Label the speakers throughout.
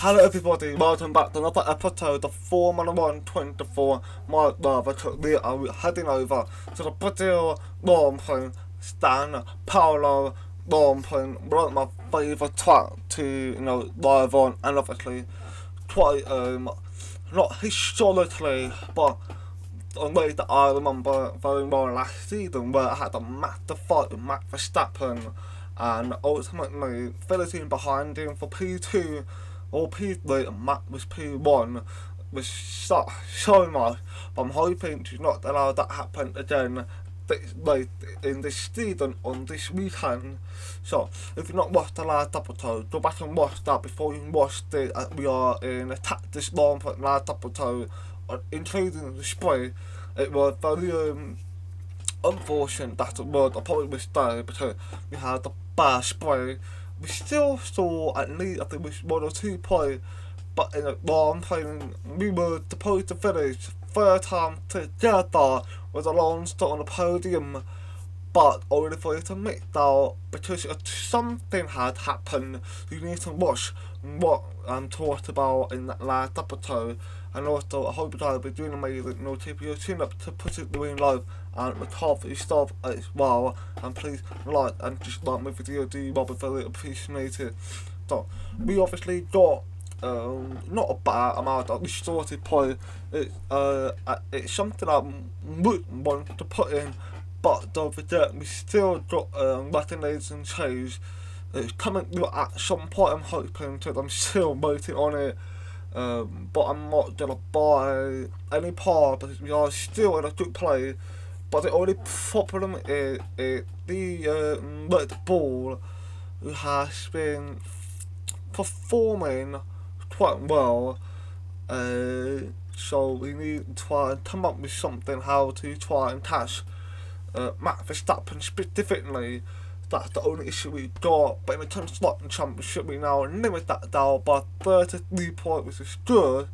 Speaker 1: Hello everybody, welcome back to another episode of Formula 124. My brother took me and we're heading over to the Brazil Grand San Paulo Grand Prix, one of my favourite track to, drive on, and obviously quite, not historically, but a way that I remember very well last season where I had a massive fight with Max Verstappen and ultimately finishing behind him for P2 or P3 and Matt was P1 was so much. But I'm hoping to not allow that happen again in this season on this weekend. So if you've not watched the last episode, go back and watch that before you watch it. We are in a tactics long for the last episode, including the spray. It was very unfortunate, that's the word I probably would say, because we had the bad spray. We still saw at least, I think, we one or two points, but in a long time, we were supposed to finish third time together with Alonso on the podium, but only for it to make out because something had happened. You need to watch what I'm talking about in that last episode. And also, I hope I'll be doing amazing. Keep your chin up to put it doing live and the coffee stuff as well. And please like and dislike my video, do I'll be very appreciated. So, we obviously got not a bad amount of distorted point. It's something I would want to put in, but don't forget, we still got recognition change. It's coming at some point, I'm hoping, because I'm still waiting on it. But I'm not gonna buy any part because we are still in a good play. But the only problem is the Red Bull, who has been performing quite well. So we need to try and come up with something how to try and catch Max Verstappen specifically. That's the only issue we got. But in the constructor championship, we now limit that down by 33 points, which is good.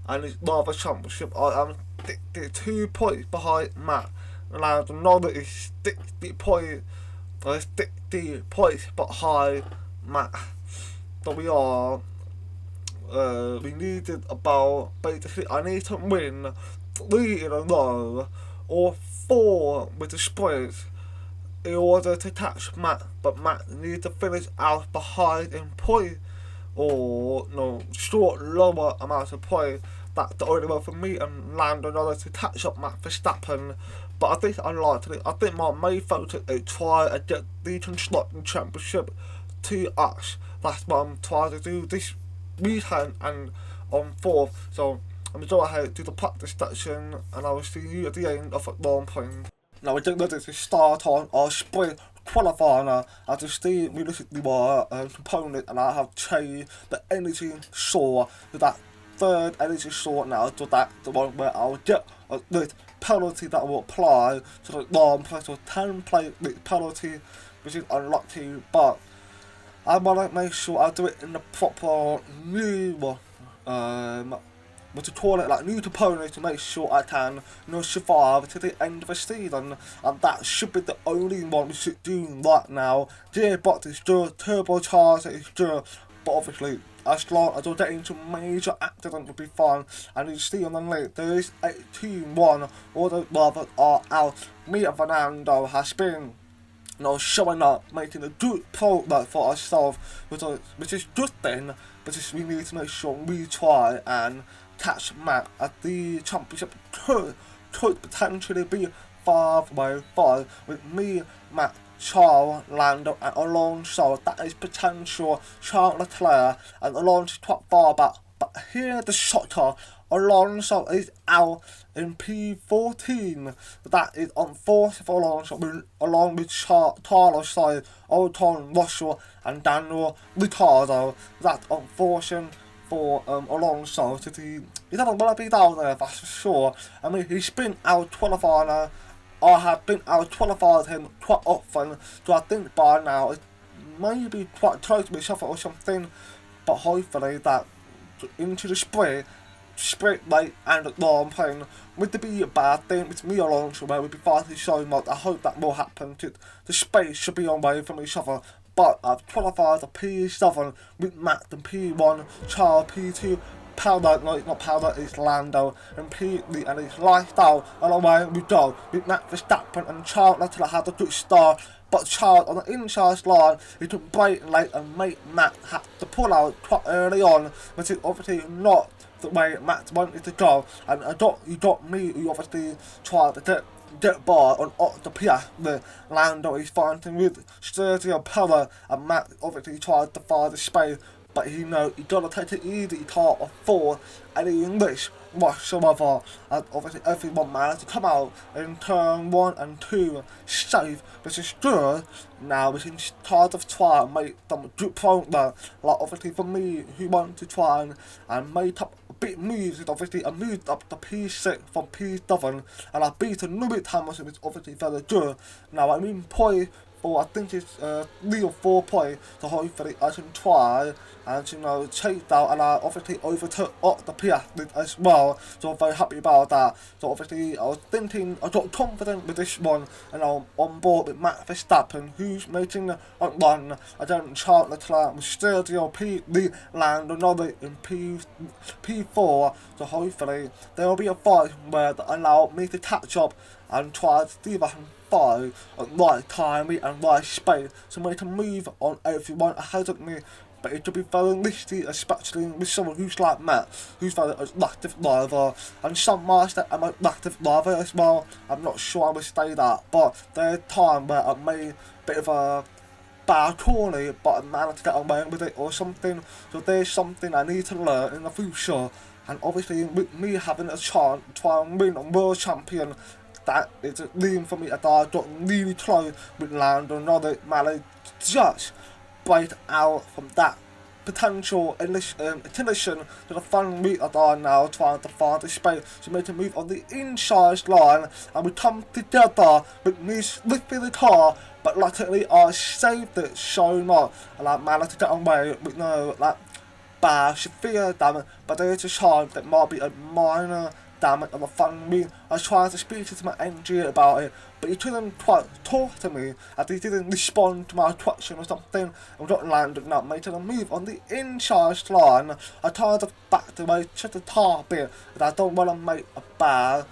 Speaker 1: And it's another championship, I am 2 points behind Matt. And now another is 60 points, 60 points behind Matt. So we are, we needed about, basically, I need to win 3 in a row, or 4 with the sprints, in order to catch Matt, but Matt needs to finish out behind in point, or short lower amount of points. That's the only way for me and Lando in order to catch up Matt Verstappen. But I think unlikely. I think my main focus is try and get the constructor championship to us. That's what I'm trying to do this weekend and on 4th. So I'm going to go ahead to the practice section, and I will see you at the end of the long point. Now we're getting ready to start on our sprint qualifier. As you see, we recently were a component, and I have changed the energy source to that third energy source now, so that's the one where I'll get this penalty that will apply to the long play, so 10 play this penalty, which is unlucky, but I want to make sure I do it in the proper new what to call it, like new components, to make sure I can survive to the end of the season, and that should be the only one we should do right now. Gearbox is good, turbocharger is good, but obviously as long as I don't get into major accident would be fine. And you see on the list there is 18-1, all the brothers are out. Me and Fernando has been showing up, making a good progress for ourselves, which is good then, but we need to make sure we try and catch Matt at the championship. Could potentially be 5-5 with me, Matt, Charles, Lando and Alonso. That is potential. Charles Leclerc and Alonso quite far back. But here the shocker, Alonso is out in P14. That is unfortunate for Alonso, along with Carlos Sainz, Ocon, Russell and Daniel Ricciardo. That's unfortunate for Alonso. He doesn't want to be down there, that's for sure. I mean, he's been out qualified. I have been out qualified him quite often, so I think by now it may be quite close to be shuffled or something. But hopefully that into the sprint late and at long playing would it be a bad thing. It's me Alonso where we'd be fighting so much. I hope that will happen. The space should be on way from each other. but I've qualified the P7 with Matt and P1, Charles P2, Powder, no, it's not Powder, it's Lando, and P3, and it's Lifestyle, and away we go with Matt Verstappen and Charles Leclerc had a good start, but Charles on the inside line, he took brake late and made Matt have to pull out quite early on, which is obviously not the way Matt wanted to go, and he got me, who obviously tried to get by on the Piastri. Lando is fighting with Sergio Perez, and Matt obviously tried to fire the space, but he gotta take it easy, he can't afford any English whatsoever, and obviously everyone managed to come out in turn 1 and 2 safe, which is good. Now we can start to try and make some good progress, like obviously for me who want to try and make up a bit moves, is obviously I moved up to P6 from P7, and I beat a Lewis Hamilton, which is obviously very good. Now I'm in point for I think it's 3 or 4 points, so hopefully I can try and chase down, and I obviously overtook the Piastri as well, so I'm very happy about that. So obviously I was thinking, I got confident with this one, and I'm on board with Matt Verstappen, who's making a run. I don't Charles Leclerc with Sergio P3 Lando Norris in P4, so hopefully there will be a fight where they allow me to catch up and try to see if I can find at right timing and right space, so we can move on everyone ahead of me. But it could be very risky, especially with someone who's like Matt, who's very active driver, and some might say I'm an active driver as well. I'm not sure I would say that, but there's time where I made a bit of a bad corner, but I managed to get away with it or something. So there's something I need to learn in the future, and obviously with me having a chance to try and win a world champion, that is a dream for me. I got really close with Lando Norris, managed just break out from that potential condition to the fun week that I now trying to find a space to make a move on the inside line, and we come together with me slipping the car, but luckily I saved it so much, and I managed to get away with that bad severe damage, but there's a chance that might be a minor damage on the front wheel. I was trying to speak to my engineer about it, but he couldn't quite talk to me, as he didn't respond to my question or something, and we got landed not making a move on the inside line. I tried to back away just a tiny bit, and I don't want to make a bad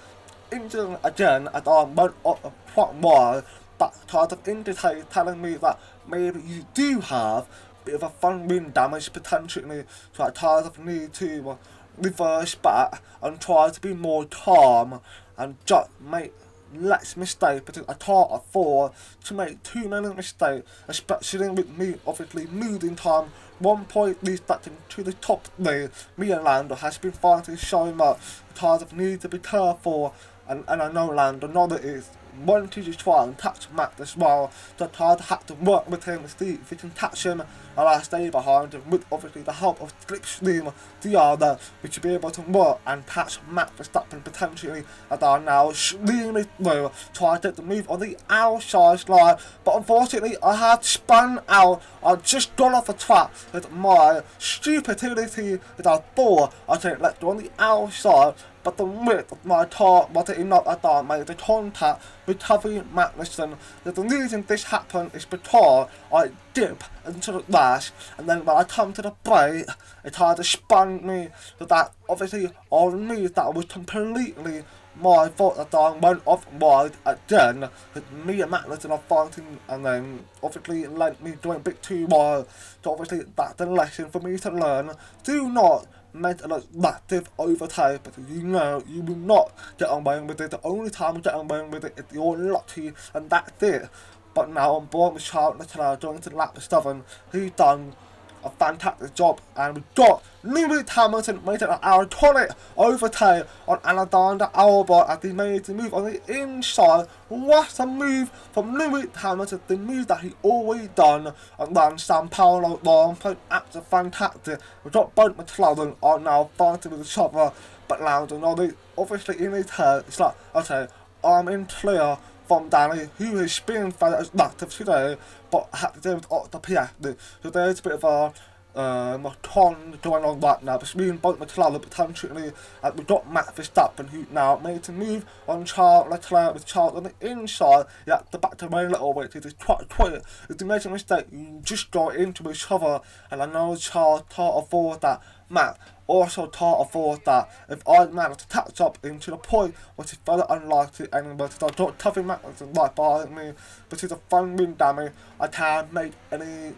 Speaker 1: incident again, as I went up a quite wide. That kind of indicate telling me that maybe you do have a bit of a front wing damage potentially, so I kind of need to reverse back and try to be more calm and just make less mistakes, because I can't afford to make too many mistakes, especially with me obviously losing time 1 point starting to the top there. Me and Lando has been fighting so much, I kind of need to be careful, and I know Lando Norris is wanted to try and catch Matt as well, so I had to work with him to see if he can catch him, and I stay behind him with obviously the help of Slipstream the other, we should be able to work and catch Matt Verstappen potentially, and I now extremely through, try to get the move on the outside line, but unfortunately I had spun out. I just got off the track with my stupidity that I thought I should let go on the outside, but the width of my car wasn't enough at all, made the contact with Harvey Magnussen. The reason this happened is because I dip into the dash, and then when I come to the brake, it had to spun me, so that obviously on me that was completely my fault that I went off wide again, with me and Magnussen are fighting, and then obviously let me doing a bit too wide, so obviously that's the lesson for me to learn. Do not make an active overtake, because you will not get away with it. The only time you get away with it is you're lucky, and that's it. But now I'm born with Charles Leclerc going to lap 7. He's done a fantastic job, and we got Lewis Hamilton making an iconic overtake on Alexander Albon as he made the move on the inside. What a move from Lewis Hamilton, the move that he always done, and then Sao Paulo Grand Prix, absolutely fantastic. We got both McLaren are now fighting with each other, but Lando Norris obviously in his head, it's like, okay, I'm in clear from Danny, who has been very active today, but had to deal with the Piastri. So there's a bit of a ton going on right now between both McLaren potentially, and we've got Max Verstappen who now made to move on Charles Leclerc with Charles on the inside. Yeah, the back to main little bit. It's quite quick. If you make a mistake, you just go into each other, and I know Charles can't afford that. Matt also can't afford that. If I manage to catch up into the point, which is very unlikely anyway, because I don't cover Matt right behind me, but it's a fun win damage. I can't make any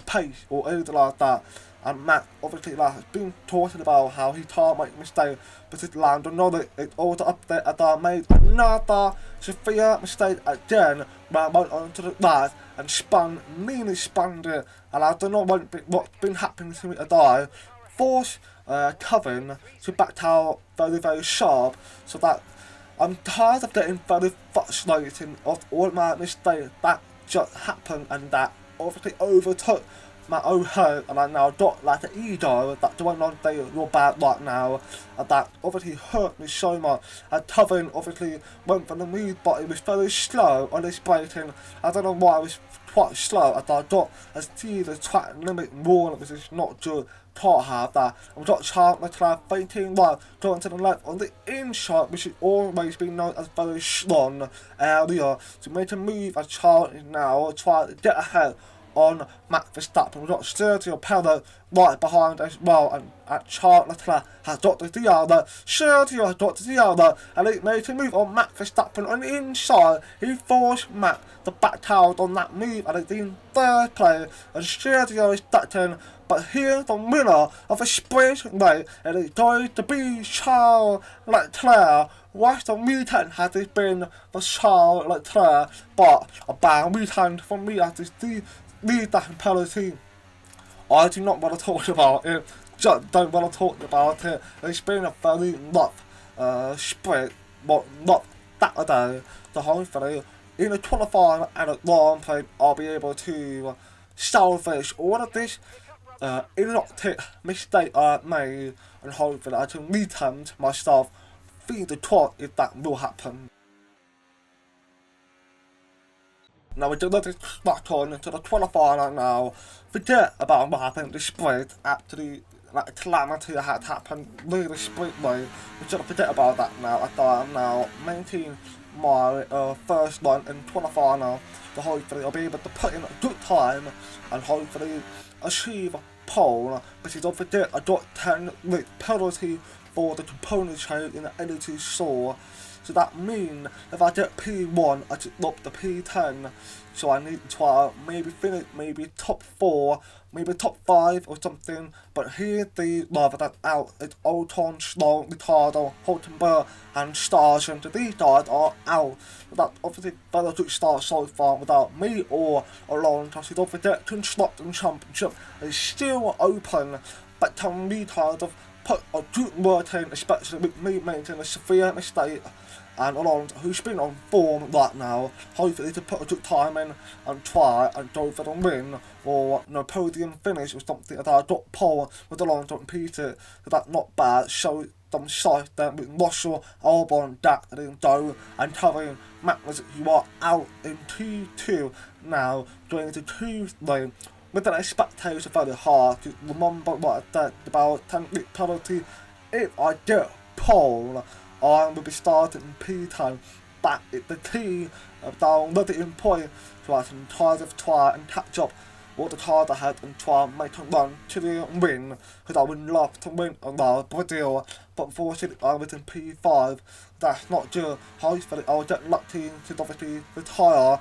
Speaker 1: pace or anything like that. And Matt obviously has been talking about how he can't make mistakes, but his land another it's also up there that I made another severe mistake again when I went onto the grass and nearly spun it, and I don't know what's been happening to me today. Force Kevin to back out very, very sharp, so that I'm tired of getting very frustrated of all my mistakes that just happened and that obviously overtook my own head, and I now don't like the ego that's going on there real bad right now, and that obviously hurt me so much. And Kevin obviously went for the lead, but it was very slow on his braking. I don't know why it was quite slow, and I don't see the track limit rule, which is not good. Can't have that. I've got Charles Leclerc 18-1 going to the left on the inside, which has always been known as very strong area. To make a move, as Charles is now trying to get ahead on Max Verstappen. We've got Sergio Perez right behind as well, and Charles Leclerc has got the other. Sergio has got the other, and he made a move on Max Verstappen on the inside. He forced Max to back out on that move, and it's in third place, and Sergio is second. But here's the winner of the sprint race, and it's going to be Charles Leclerc. What the weekend has it been for Charles Leclerc? But a bad weekend for me as this lead that penalty. I do not want to talk about it. Just don't want to talk about it. It's been a very rough sprint, but not Saturday. So hopefully, in the qualifying and at Grand Prix, I'll be able to salvage all of this idiotic mistake I made, and hopefully I can return myself through the court if that will happen. Now we do let this back on into the qualifier now. Forget about what happened in the sprint, actually like a calamity that had happened with the sprint way. We should forget about that now. I'm now maintaining my first run in qualifier now. So hopefully I'll be able to put in a good time and hopefully achieve a pole, because don't forget I got 10 with penalty for the component change in the energy store. So that means if I get P1, I just up the P10. So I need to try maybe finish maybe top 4, maybe top 5 or something. But here the rather than out, it's Oton, Slow, Ricardo, Holtenberg and Sargent. These guys are out. So that's obviously very good start so far without me or alone. So don't forget Constructor Championship is still open, but can we kind of put a good word in, especially with me making a severe mistake, and Alonso, who's been on form right now, hopefully to put a good time in and try and go for the win, or podium finish or something like that. I got pole with Alonso and Peter, so that's not bad. Show some size there with Russell, Albon, Dak, and Doe, and covering Magnus, who are out in T2 now, going to Tuesday. With the expectations very hard to remember what I said about 10-week penalty. If I get pole, I will be starting in P10. That is the key of downloading in point, so I can try and catch up with the card I had and try and make a run to the win, because I would love to win around Brazil, but unfortunately I was in P5. That's not good. Hopefully I'll get lucky to obviously retire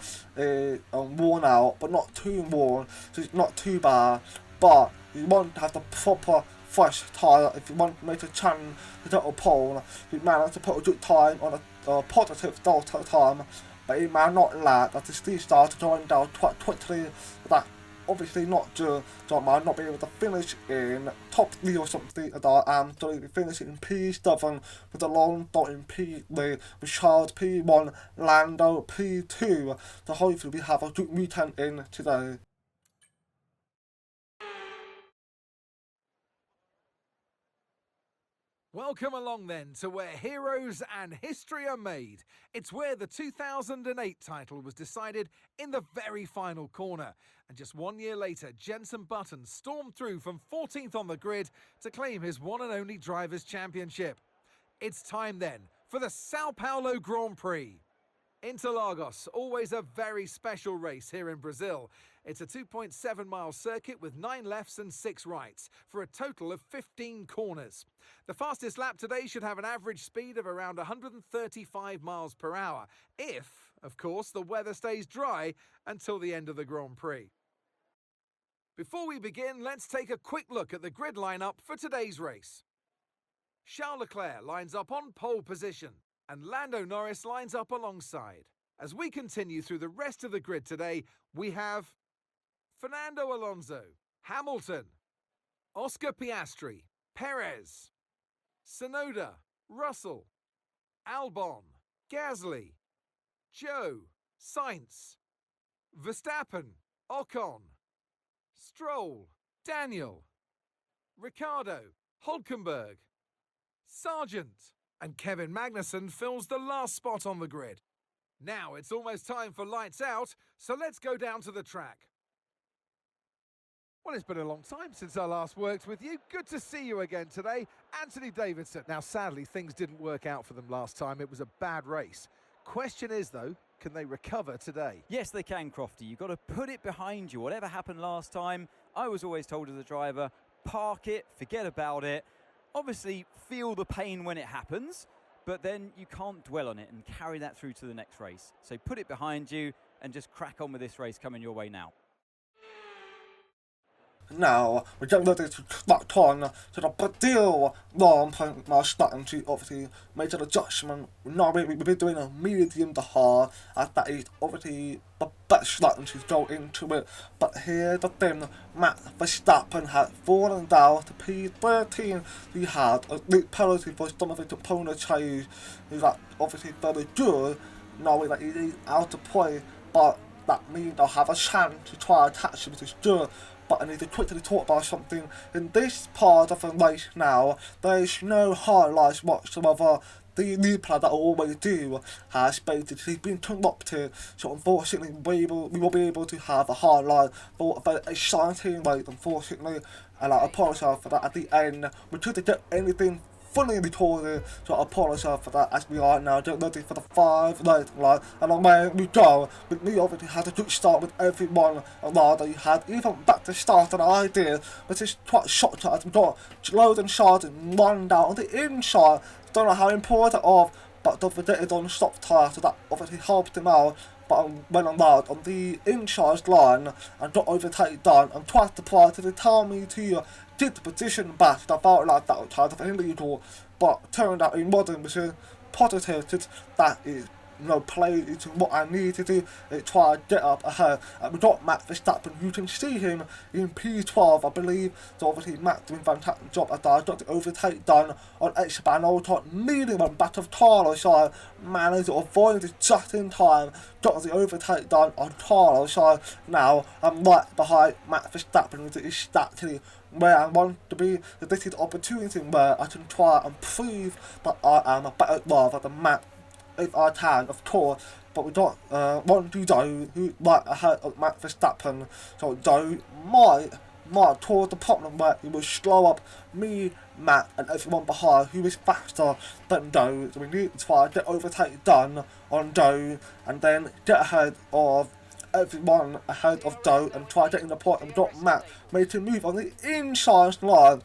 Speaker 1: worn out, but not too worn, so it's not too bad. But you want to have the proper fresh tyre if you want to make a chance to get a pole. You manage to put a good time on a positive delta time, but it might not lag as the speed starts going down quite quickly. That's obviously not good, so I might not be able to finish in top 3 or something, and I am going to finish in P7 with a long dot in P3, with Charles P1, Lando P2, so hopefully we have a good weekend in today.
Speaker 2: Welcome along then to where heroes and history are made. It's where the 2008 title was decided in the very final corner. And just 1 year later, Jenson Button stormed through from 14th on the grid to claim his one and only Drivers' Championship. It's time then for the Sao Paulo Grand Prix. Interlagos, always a very special race here in Brazil. It's a 2.7-mile circuit with 9 lefts and 6 rights for a total of 15 corners. The fastest lap today should have an average speed of around 135 miles per hour, if, of course, the weather stays dry until the end of the Grand Prix. Before we begin, let's take a quick look at the grid lineup for today's race. Charles Leclerc lines up on pole position, and Lando Norris lines up alongside. As we continue through the rest of the grid today, we have Fernando Alonso, Hamilton, Oscar Piastri, Perez, Tsunoda, Russell, Albon, Gasly, Joe, Sainz, Verstappen, Ocon, Stroll, Daniel, Ricciardo, Hülkenberg, Sargent, and Kevin Magnussen fills the last spot on the grid. Now it's almost time for lights out, so let's go down to the track. Well, it's been a long time since I last worked with you. Good to see you again today, Anthony Davidson. Now, sadly, things didn't work out for them last time. It was a bad race. Question is, though, can they recover today?
Speaker 3: Yes, they can, Crofty. You've got to put it behind you. Whatever happened last time, I was always told as a driver, park it, forget about it. Obviously, feel the pain when it happens, but then you can't dwell on it and carry that through to the next race. So put it behind you and just crack on with this race coming your way now.
Speaker 1: Now, we're getting ready to crack on to the Brazil Grand Prix. Now, starting to obviously make an adjustment. Now, we've been doing a medium to hard, as that is obviously the best starting to go into it. But here's the thing, Max Verstappen had fallen down to P13. He had a big penalty for some of his opponent change. He's like, obviously very good, knowing that he's out of play, but that means they'll have a chance to try and catch him, which is good. But I need to quickly talk about something. In this part of the race now, there is no highlights whatsoever. The replay that I always do has basically been interrupted, so unfortunately we will be able to have a highlight for a very exciting race, unfortunately, and I apologise for that at the end. We couldn't get anything fully recorded, so I apologise for that, as we are now getting ready for the 5 race line. And away we go. But we obviously had a good start with everyone around that you had, even back to start than I did, which is quite shocking as we got Logan Sargent run down on the inside. Don't know how important of, but don't forget it's on stop tyre, so that obviously helped him out. But I went around on the inside line and got overtaken down and tried to apply to tell me to get the position back. I felt like that was kind of illegal, but turned out it wasn't, which is positive, since that is, played into what I need to do is try to get up ahead. And we got Max Verstappen. You can see him in P12, I believe. So obviously Max doing a fantastic job as I got the overtake done on Esteban Ocon, nearly went back of Carlos, so managed to avoid it just in time. Got the overtake done on Carlos, so now I'm right behind Max Verstappen, which is actually where I want to be. This is an opportunity where I can try and prove that I am a better driver than Max, if I can, of course. But we got one Joe who right ahead of Max Verstappen, so Joe might cause the problem where he will slow up me, Matt, and everyone behind who is faster than Joe. So we need to try to get overtake done on Joe and then get ahead of everyone ahead of Joe and try getting the point. And we got Matt making a move on the inside line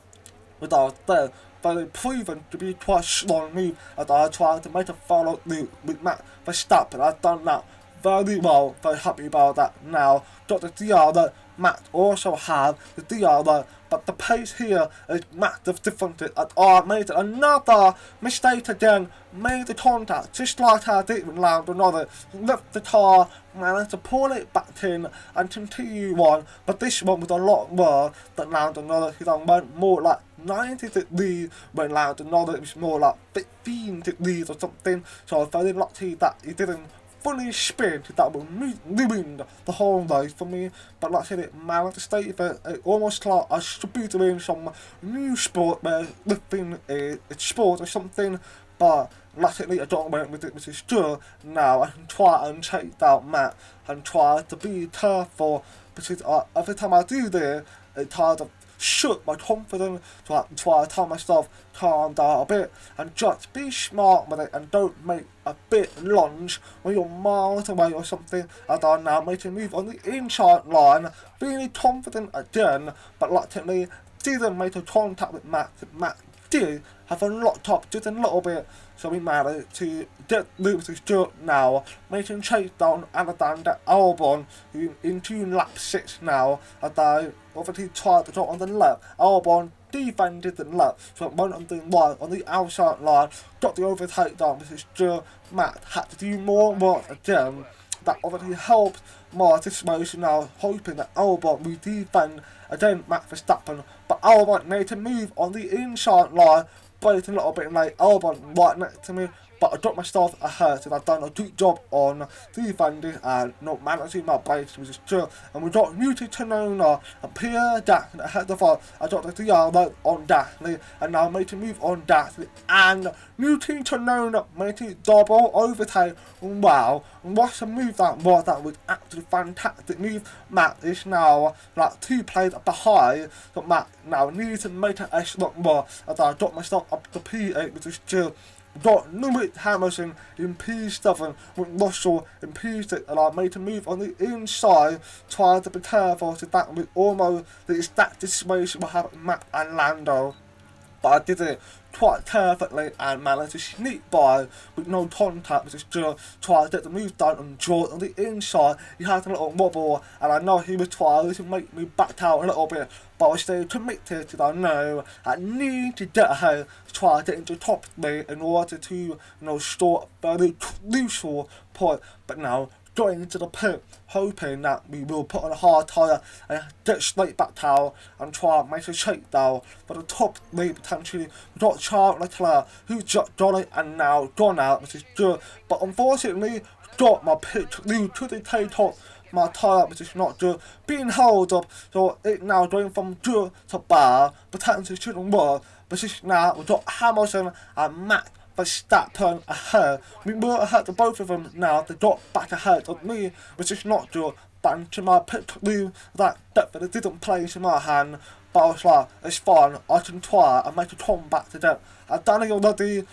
Speaker 1: without there. But it's proven to be quite a strong move as I tried to make a follow loop with Max Verstappen. I've done that very well, very happy about that now. Got the DR that Max also had, the DR, but the pace here is massive differences as I made another mistake again, made the contact just like I did with Lando Norris, left the car, managed to pull it back in and continue on, but this one was a lot worse than Lando Norris. He went more like 90 degrees when Lando Norris was more like 15 degrees or something, so I was very lucky that he didn't funny spin that will ruin the whole race for me. But like I said, it managed to stay there. It almost like I should be doing some new sport where lifting it's sport or something. But luckily I don't went with it, which is good. Now I can try and take down Matt and try to be careful, because every time I do this, it kind of shoot my confidence, so I can try to tell myself calm down a bit and just be smart with it and don't make a big lunge when you're miles away or something. And I'm now making a move on the inside line, feeling confident again, but luckily didn't make a contact with Matt. Matt did have a locked up just a little bit, so we managed to get Lewis's jerk now, making chase down Alexander Albon into lap 6 now, and I obviously tried to drop on the left. Albon defended the left, so it went on the right on the outside line, got the overtake down with his jerk. Matt had to do more work again. That obviously helped my situation now, hoping that Albon will defend again Max Verstappen, but Albon made to move on the inside line, waiting a little bit late. Albon right next to me, but I dropped myself ahead, and I've done a good job on defending and not managing my brakes, which is true. And we got Newton Tonona and Pierre Gasly ahead of us. I got the yellow on Gasly, and now made to move on Gasly, and Newton Tonona made a double overtake. Wow, and what a move that was! That was absolutely fantastic move. Matt is now like 2 places behind, so Matt now needs to make an excellent more, as I got myself up to P8, which is true. Got Lewis Hamilton in P7 with Russell in P6, and I made a move on the inside, trying to be careful, so that was almost the exact situation we have with Matt and Lando. But I did it quite carefully and managed to sneak by with no contact, which is just trying to get the move done on George on the inside. He had a little wobble, and I know he was trying to make me back out a little bit, but I was still committed to I know I need to get ahead to try to get into top 3 in order to, store a very crucial point. But now going into the pit, hoping that we will put on a hard tyre and get straight back out and try and make a shakedown for the top 3 potentially. We've got Charles Leclerc, who's just done it and now gone out, which is good. But unfortunately, got my pit to the take off my tyre, which is not good, being held up, so it now going from good to bad, potentially shouldn't work. But this now we've got Hamilton and Max Verstappen ahead. We were ahead of both of them now. They got back ahead of me, which is not good. But into my pit crew, that definitely didn't play into my hand. But I was like, it's fine, I can try and make a comeback to them. I've done it already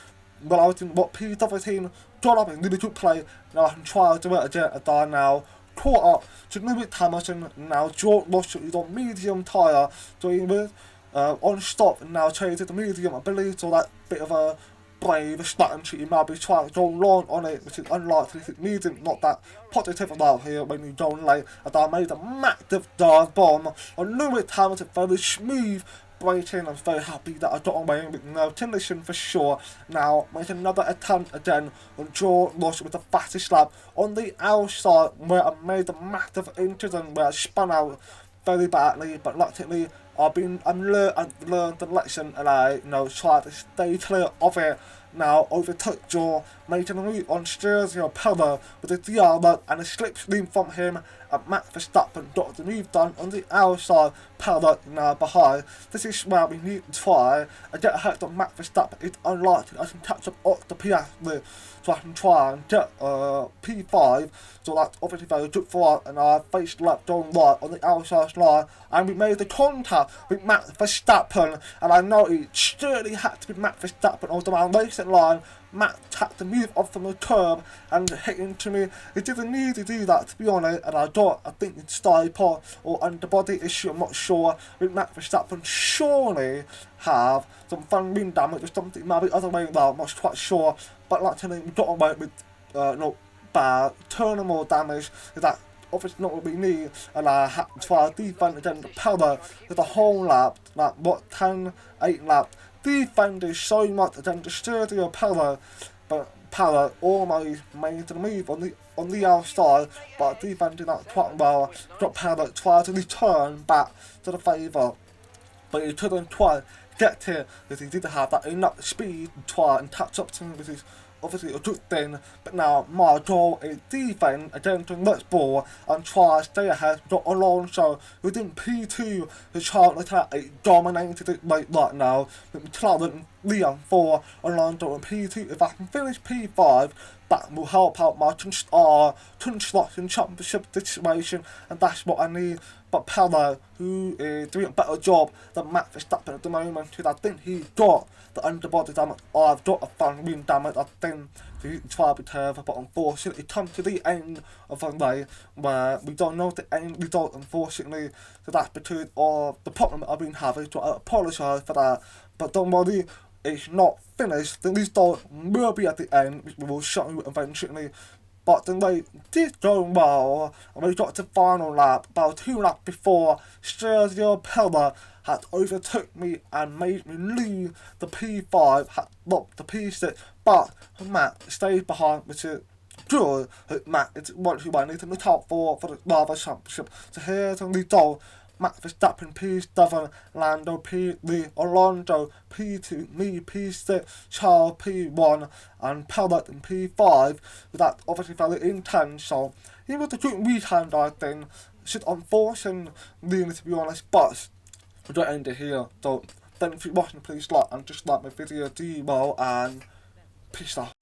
Speaker 1: when I was in P17, got up and really good play. Now I can try to do it again. And I now caught up to Lewis Hamilton. Now George Russell is on medium tyre, so he was on stop and now changed to medium, I believe, so that bit of a brave strategy. You might be trying to go long on it, which is unlikely. It medium, not that positive about here when you go late. And I made a massive dive bomb on Lewis Hamilton, very smooth braking. I'm very happy that I got away with no condition for sure. Now make another attempt again on George Russell with the fastest lap on the outside, where I made a massive incident where I spun out very badly, but luckily I've learned the lesson, and I try to stay clear of it. Now overtook Joe, making a move on Sergio Perez with a yellow and a slipstream from him, and Max Verstappen got the move done on the outside. Perez now behind. This is where we need to try and get ahead of Max Verstappen. It's unlikely I can catch up off the Piastri, so I can try and get P5, so that's obviously very good for us. And I faced left on right on the outside line, and we made the contact with Max Verstappen, and I know it surely had to be Max Verstappen on the racing line. Max had to move off from the curb and hit into me. He didn't need to do that, to be honest, and I think it's stypod or underbody issue, I'm not sure. With Max Verstappen surely have some front wing damage or something, maybe other way around, I'm not quite sure. But like I we got away with bad terminal damage. That obviously not what we need, and I had to try to defend against Perez with the whole lap, like 8 laps. Defended so much against Sergio Perez, but Perez almost made the move on the outside, but defended that quite well. Got Perez try to return back to the favour, but he couldn't quite get here because he didn't have that enough speed to try and catch up to me with his obviously a good thing, but now Margot is defending against Red Bull and tries to stay ahead. Got Alonso, who did P2, who's trying to attack it, dominated it right now. With McLaren, Leon 4, Alonso in P2. If I can finish P5, that will help out my 10 slots in championship situation, and that's what I need. But Pello, who is doing a better job than Max Verstappen at the moment, because I think he's got the underbody damage. I've got a front wing damage, I think, so he can try to recover, but unfortunately it comes to the end of the day where we don't know the end result, unfortunately, so that's because of the problem I've been having, so I apologise for that. But don't worry, it's not finished. The result will be at the end, which we will show you eventually. But the race did go well, and we got to the final lap. About 2 laps before, Sergio Perez had overtook me and made me lose the P5, had locked the P6, but Matt stayed behind, which is good. Matt is what he wanted in the top 4 for the Driver Championship. So here's the result. Max Verstappen P7, Lando P3, Alonso P2, me P6, Charles P1, and Pellet in P5. But that's obviously very intense, so it was a good weekend, I think. It's unfortunate, really, to be honest, but we don't end it here. So thank you for watching, please like and just like my video, do well, and peace out.